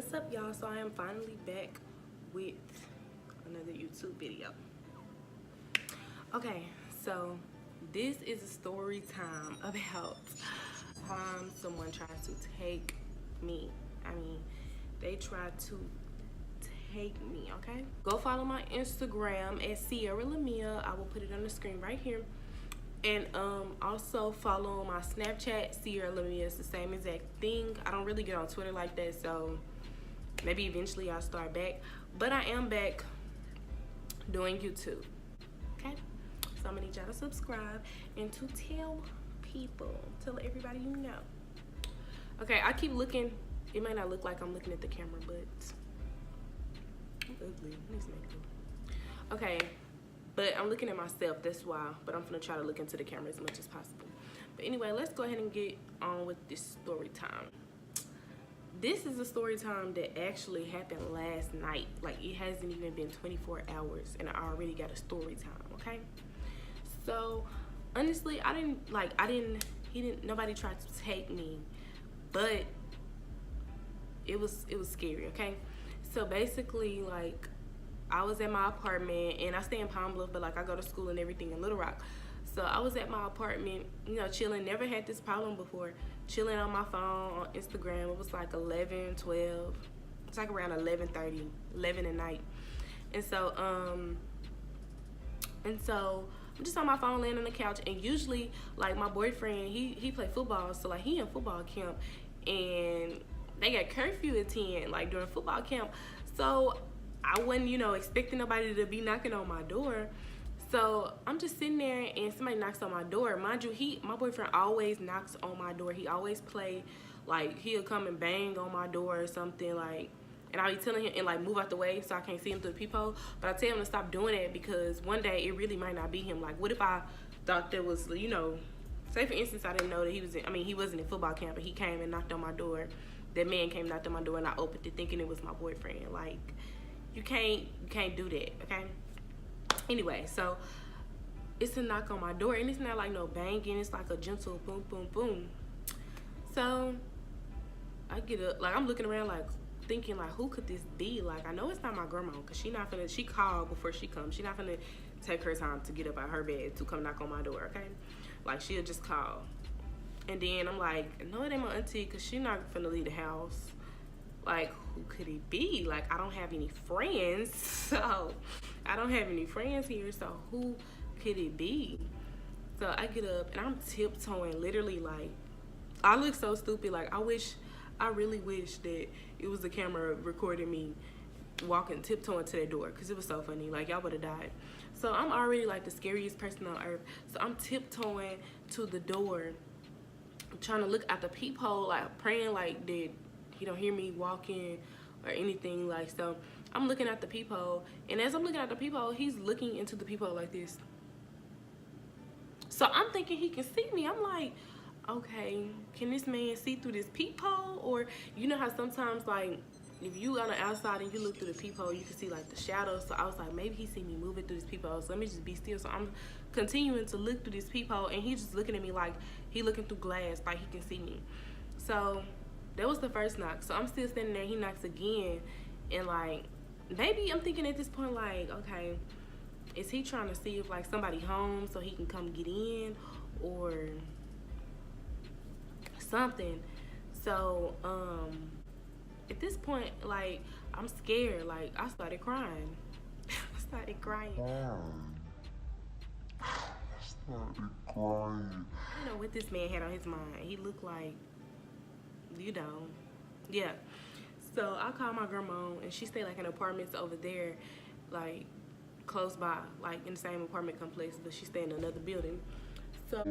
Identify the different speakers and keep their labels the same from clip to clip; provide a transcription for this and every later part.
Speaker 1: What's up, y'all? So I am finally back with another YouTube video. Okay, so this is a story time about someone tries to take me. They tried to take me, okay? Go follow my Instagram at Sierra Lamia. I will put it on the screen right here. And also follow my Snapchat, Sierra Lamia. It's the same exact thing. I don't really get on Twitter like that, so maybe eventually I'll start back. But I am back doing YouTube, okay? So I'm gonna need y'all to subscribe and to tell everybody you know. Okay, I keep looking. It may not look like I'm looking at the camera, but I'm ugly. Okay, but I'm looking at myself, that's why. But I'm gonna try to look into the camera as much as possible. But anyway, let's go ahead and get on with this story time. This is a story time that actually happened last night. Like, it hasn't even been 24 hours and I already got a story time, okay? So honestly, nobody tried to take me, but it was scary, okay? So basically, like, I was at my apartment, and I stay in Palm Bluff, but like I go to school and everything in Little Rock. So I was at my apartment, you know, chilling. Never had this problem before. Chilling on my phone, on Instagram. It was like 11, 12. It's like around 11:30, 11 at night. And so I'm just on my phone, laying on the couch. And usually, like, my boyfriend, he play football, so like he in football camp, and they got curfew at 10, like during football camp. So I wasn't, you know, expecting nobody to be knocking on my door. So I'm just sitting there and somebody knocks on my door. Mind you, my boyfriend always knocks on my door. He always play, like, he'll come and bang on my door or something, like, and I'll be telling him and like move out the way so I can't see him through the peephole. But I tell him to stop doing that because one day it really might not be him. Like, what if I thought there was, you know, say for instance I didn't know that he wasn't in football camp, but he came and knocked on my door. That man came and knocked on my door and I opened it thinking it was my boyfriend. Like, you can't do that, okay? Anyway, so it's a knock on my door, and it's not like no banging. It's like a gentle boom, boom, boom. So I get up, like, I'm looking around, like, thinking, like, who could this be? Like, I know it's not my grandma, because she called before she comes. She not gonna take her time to get up out of her bed to come knock on my door, okay? Like, she'll just call. And then I'm like, no, it ain't my auntie, because she not finna leave the house. Like, who could it be? Like, I don't have any friends, so I don't have any friends here, so who could it be? So I get up and I'm tiptoeing, literally, like, I look so stupid. Like, I really wish that it was the camera recording me walking, tiptoeing to that door, because it was so funny. Like, y'all would have died. So I'm already like the scariest person on earth. So I'm tiptoeing to the door, trying to look at the peephole, like praying like that he don't hear me walking or anything. Like, so I'm looking at the peephole, and as I'm looking at the peephole, he's looking into the peephole like this. So I'm thinking he can see me. I'm like, okay, can this man see through this peephole? Or, you know how sometimes, like, if you on the outside and you look through the peephole, you can see like the shadows. So I was like, maybe he see me moving through this peephole, so let me just be still. So I'm continuing to look through this peephole, and he's just looking at me like he looking through glass, like he can see me. So that was the first knock. So I'm still standing there. He knocks again, and like, maybe I'm thinking at this point, like, okay, is he trying to see if like somebody home so he can come get in or something? So at this point, like, I'm scared. Like, I started crying. I started crying.
Speaker 2: I started crying.
Speaker 1: I don't know what this man had on his mind. He looked like, you know, yeah. So I called my grandma, and she stayed like in apartments over there, like close by, like in the same apartment complex, but she stayed in another building. So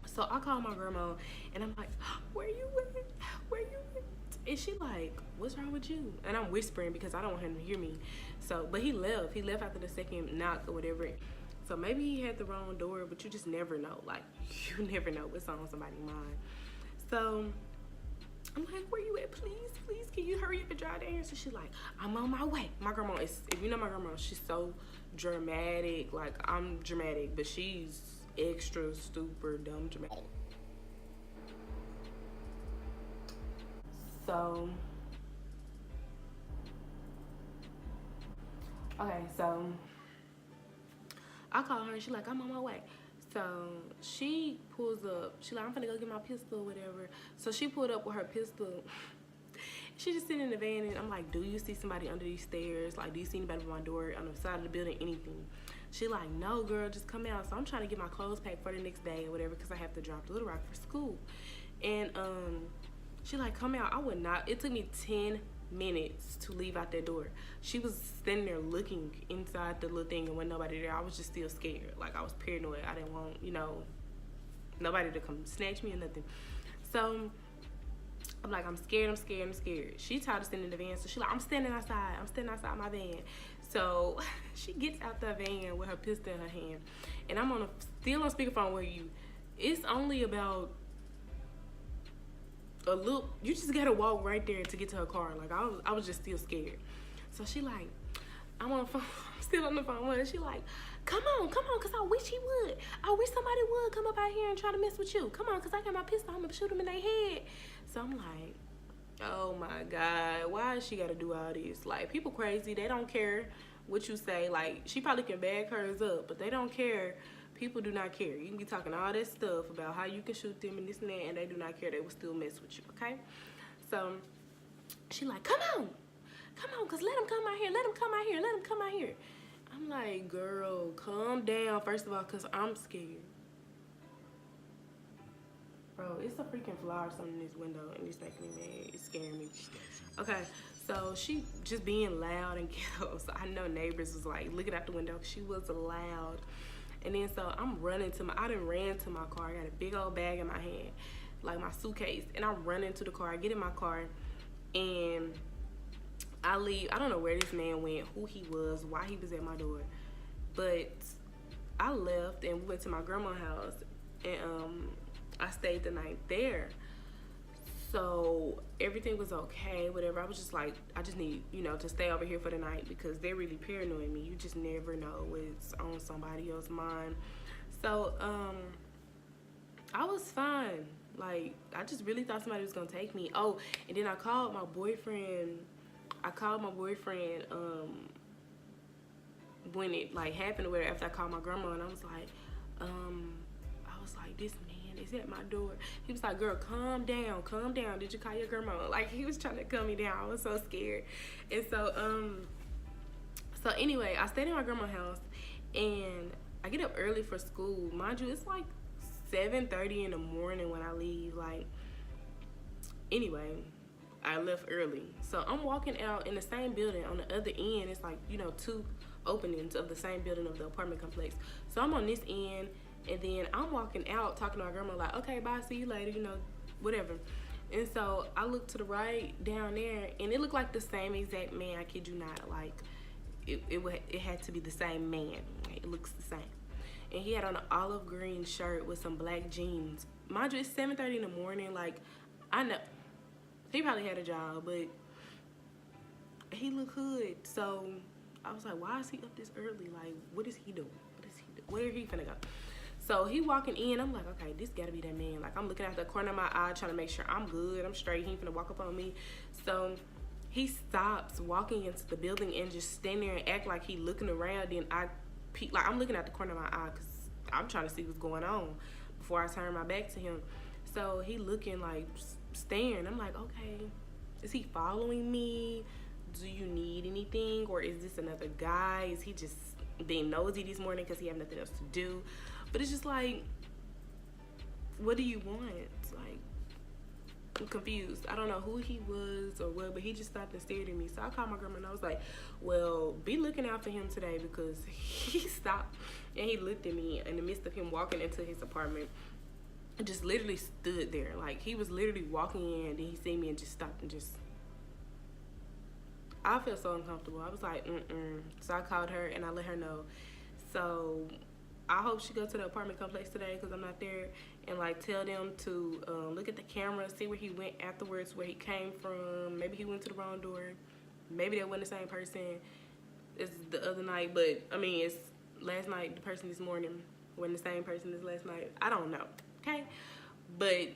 Speaker 1: so I called my grandma, and I'm like, where you at? Where you at? And she like, what's wrong with you? And I'm whispering because I don't want him to hear me. So, but he left. He left after the second knock or whatever. So maybe he had the wrong door, but you just never know. Like, you never know what's on somebody's mind. So I'm like, where you at? Please, can you hurry up and drive down here? So she's like, I'm on my way. My grandma is, if you know my grandma, she's so dramatic. Like, I'm dramatic, but she's extra super dumb dramatic. So, okay, so I call her and she like, I'm on my way. So she pulls up. She like, I'm finna go get my pistol or whatever. So she pulled up with her pistol. She just sitting in the van and I'm like, do you see somebody under these stairs? Like, do you see anybody by my door, on the side of the building, anything? She like, no, girl, just come out. So I'm trying to get my clothes packed for the next day or whatever because I have to drop Little Rock for school. And she like, come out. I would not. It took me 10 minutes to leave out that door. She was standing there looking inside the little thing and wasn't nobody there. I was just still scared. Like, I was paranoid. I didn't want, you know, nobody to come snatch me or nothing. So I'm like, I'm scared, I'm scared, I'm scared. She tired of standing in the van, so she like, I'm standing outside my van. So she gets out the van with her pistol in her hand, and I'm still on speakerphone with you. It's only about a little, you just gotta walk right there to get to her car. Like, I was just still scared. So she like, I'm on the phone, I'm still on the phone with her. She like, come on, cause I wish he would. I wish somebody would come up out here and try to mess with you. Come on, cause I got my pistol, I'm gonna shoot him in their head. So I'm like, oh my God, why is she gotta do all this? Like, people crazy, they don't care what you say. Like, she probably can bag hers up, but they don't care. People do not care. You can be talking all this stuff about how you can shoot them and this and that, and they do not care. They will still mess with you, okay? So she like, come on, cause let him come out here, let him come out here, let him come out here. I'm like, girl, calm down, first of all, cause I'm scared. Bro, it's a freaking fly or something in this window, and it's making me mad. It's scaring me. Okay, so she just being loud and ghetto. So I know neighbors was like looking out the window. She was loud. And then so I'm running to I done ran to my car. I got a big old bag in my hand, like my suitcase. And I'm running to the car. I get in my car, and I leave. I don't know where this man went, who he was, why he was at my door. But I left and we went to my grandma's house, and I stayed the night there. So everything was okay, whatever. I was just like, I just need, you know, to stay over here for the night because they're really paranoid me. You just never know what's on somebody else's mind. So I was fine. Like, I just really thought somebody was gonna take me. Oh, and then I called my boyfriend when it like happened or whatever, after I called my grandma, and I was like, this man is at my door. He was like, girl, calm down. Did you call your grandma? Like, he was trying to calm me down. I was so scared. And so anyway, I stayed in my grandma's house, and I get up early for school. Mind you, it's like 7:30 in the morning when I leave. Like, anyway, I left early. So I'm walking out in the same building. On the other end, it's like, you know, 2 openings of the same building of the apartment complex. So I'm on this end, and then I'm walking out talking to my grandma like, okay, bye, see you later, you know, whatever. And so I looked to the right down there, and it looked like the same exact man. I kid you not. Like, it had to be the same man. It looks the same. And he had on an olive green shirt with some black jeans. Mind you, it's 7:30 in the morning. Like, I know he probably had a job, but he looked hood. So I was like, why is he up this early? Like, what is he doing? Where he finna go? So he walking in, I'm like, okay, this gotta be that man. Like, I'm looking at the corner of my eye trying to make sure I'm good, I'm straight. He ain't finna walk up on me. So he stops walking into the building and just stand there and act like he looking around. Then I peek, like, I'm looking at the corner of my eye because I'm trying to see what's going on before I turn my back to him. So he looking, like, staring. I'm like, okay, is he following me? Do you need anything? Or is this another guy? Is he just being nosy this morning because he have nothing else to do? But it's just like, what do you want? Like, I'm confused. I don't know who he was or what, but he just stopped and stared at me. So I called my grandma and I was like, well, be looking out for him today, because he stopped and he looked at me in the midst of him walking into his apartment and just literally stood there. Like, he was literally walking in, and then he seen me and just stopped and just, I felt so uncomfortable. I was like, So I called her and I let her know. So I hope she go to the apartment complex today because I'm not there, and like tell them to look at the camera, see where he went afterwards, where he came from. Maybe he went to the wrong door. Maybe that wasn't the same person. it's the other night, but I mean, it's last night. The person this morning wasn't the same person as last night. I don't know, okay? But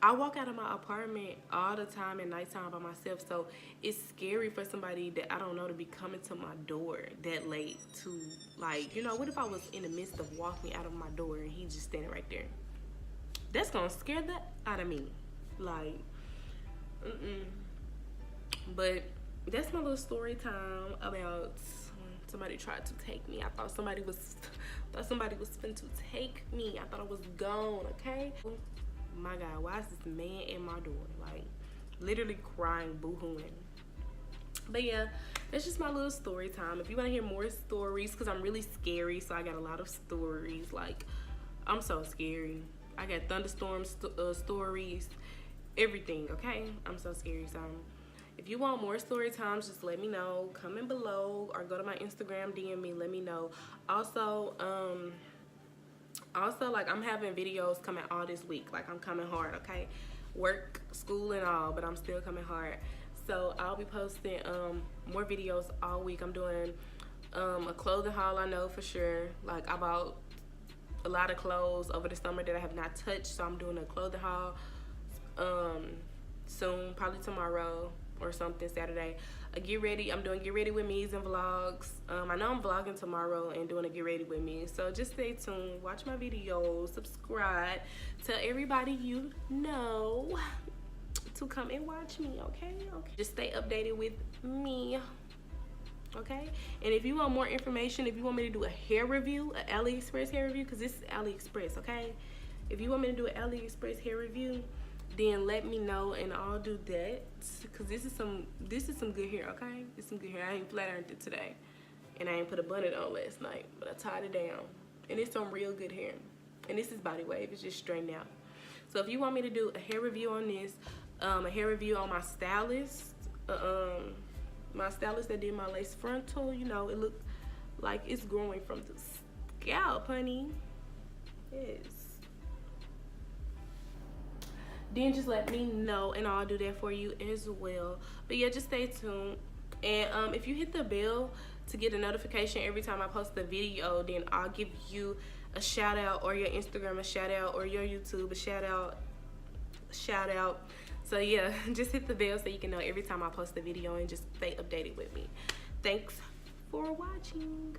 Speaker 1: I walk out of my apartment all the time at nighttime by myself, so it's scary for somebody that I don't know to be coming to my door that late to, like, you know, what if I was in the midst of walking out of my door and he just standing right there? That's gonna scare the out of me. Like, But that's my little story time about somebody tried to take me. I thought somebody was fin to take me. I thought I was gone, okay? My God, why is this man at my door? Like, literally crying, boo-hooing. But yeah, that's just my little story time. If you want to hear more stories, because I'm really scary, so I got a lot of stories. Like, I'm so scary. I got thunderstorm stories, everything, okay? I'm so scary. So if you want more story times, just let me know. Comment below or go to my Instagram, DM me, let me know. Also, like, I'm having videos coming all this week. Like, I'm coming hard, okay? Work, school, and all, but I'm still coming hard. So I'll be posting more videos all week. I'm doing a clothing haul, I know for sure. Like, I bought a lot of clothes over the summer that I have not touched, so I'm doing a clothing haul soon, probably tomorrow or something, Saturday. I'm doing get ready with me's and vlogs. I know I'm vlogging tomorrow and doing a get ready with me, so just stay tuned, watch my videos, subscribe, tell everybody you know to come and watch me, okay? Just stay updated with me, okay? And if you want more information, if you want me to do a hair review, an AliExpress hair review, because this is AliExpress, okay? If you want me to do an AliExpress hair review, then let me know and I'll do that, because this is some good hair, okay? This is some good hair. I ain't flat ironed it today, and I ain't put a bonnet on last night, but I tied it down, and it's some real good hair. And this is body wave, it's just straightened out. So if you want me to do a hair review on this, a hair review on my stylist that did my lace frontal, you know, it looked like it's growing from the scalp, honey. Yes. Then just let me know and I'll do that for you as well. But yeah, just stay tuned. And if you hit the bell to get a notification every time I post a video, then I'll give you a shout out, or your Instagram a shout out, or your YouTube a shout out. So yeah, just hit the bell so you can know every time I post a video and just stay updated with me. Thanks for watching.